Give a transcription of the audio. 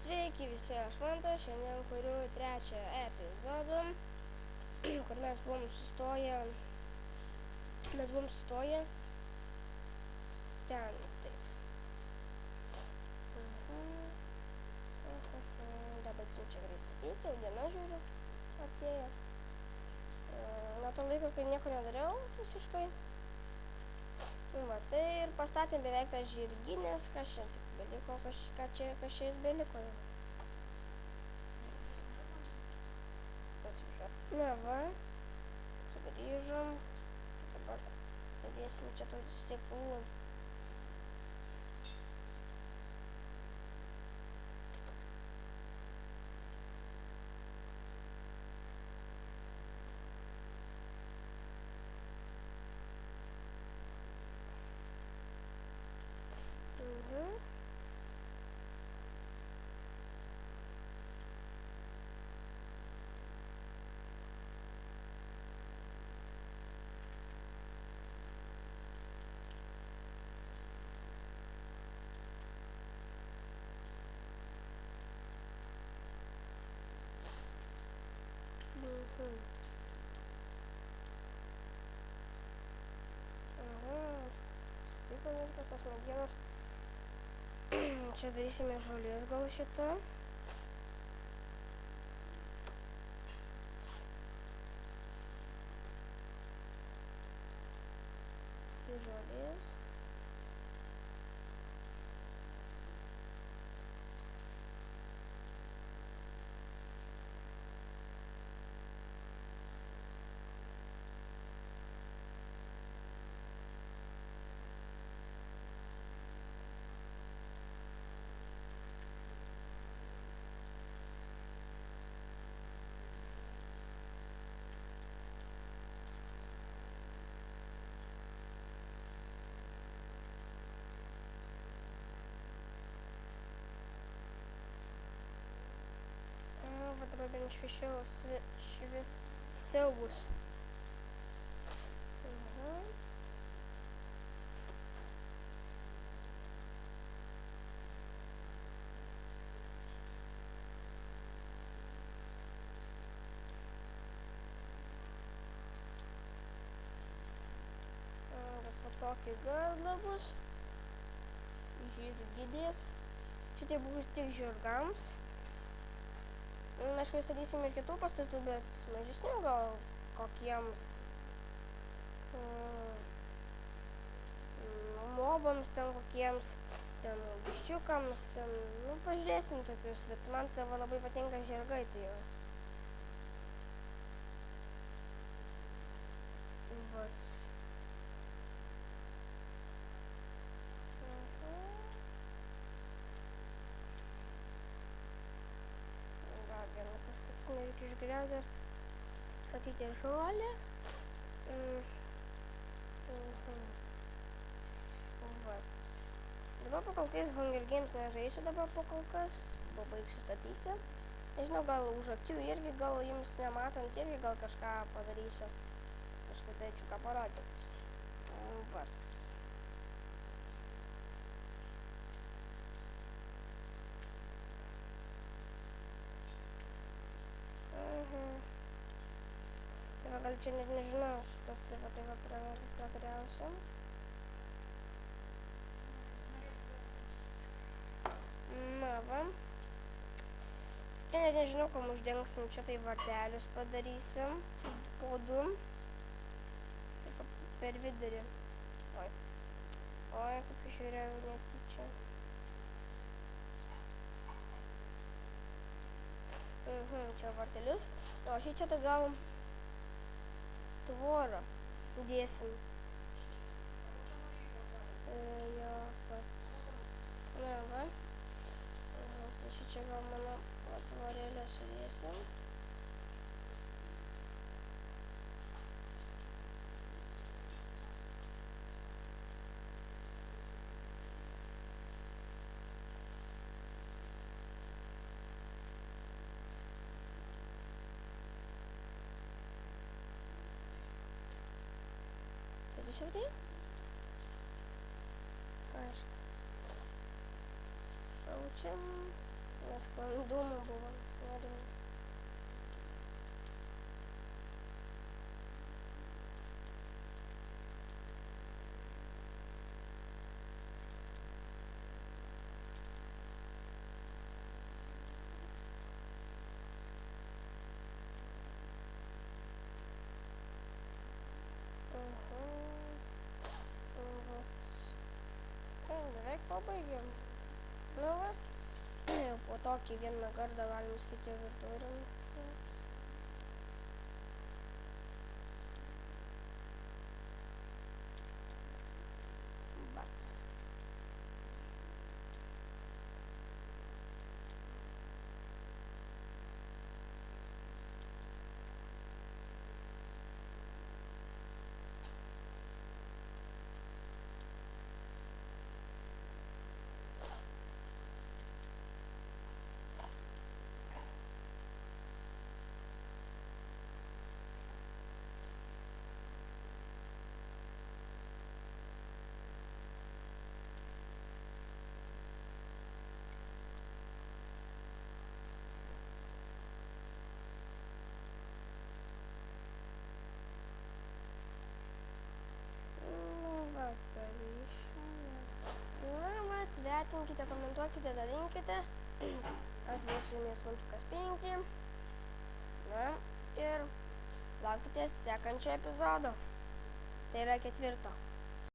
Sveiki visi, aš Mantas, šiandien kuriu trečią epizodą, kur mes buvom sustoję ten, taip. Dabar baigsim čia greit statyti, jau diena žiūriu, atėjo. Nuo to laiko, kai nieko nedariau visiškai. Va, tai ir pastatėm beveik tas žirginės, kas čia beliko, kas čia beliko jau. Na va, sugrįžom, dabar dadėsim čia tų stiklų. Stiklo viskas, tos medienos. Čia darysime žolės gal šitą. Į žolės. Va dabar bent šviesiau bus. Tokį gardą bus. Žirginės. Šitie bus tik žirgams. Aišku, statysim ir kitų pastatų, bet mažesnių gal kokiems mobams ten kokiems, ten biščiukams, ten, pažiūrėsim tokius, bet man tai labai patinka žirgai, tai jau. Vat. Reikia išgriauti, statyti žolę. Vat. Dabar po kol kas Hunger Games nežaisiu dabar po kol kas, pabaigsiu statyti. Nežinau, gal už akių irgi, gal jums nematant irgi gal kažką padarysiu. Paskui turėčiau ką parodyti. Vat. Gal čia net nežinau, šitas tai va pragriausiam. Na va. Čia net nežinau, kam uždengsim, čia tai vartelius padarysim. Po du. Taip per vidurį. Oi, kaip žiūrėjau netyčia. Čia vartelius. O čia tai gal tvorą dėsim. Jo, vat. Na va. Tai čia gal mano tvorėlę sudėsim. Tiesiog tai? Aišku. Šaučiam. Nesklandumų buvo nusinuodimų. Beveik pabaigėm. Nu va, jau po tokį vieną gardą galim skaityti virtuvėm. Bats. Vertinkite, komentuokite, dalinkitės. Aš buvau su jumis Mantukas 5. Na, ir laukite sekančio epizodo. Tai yra 4.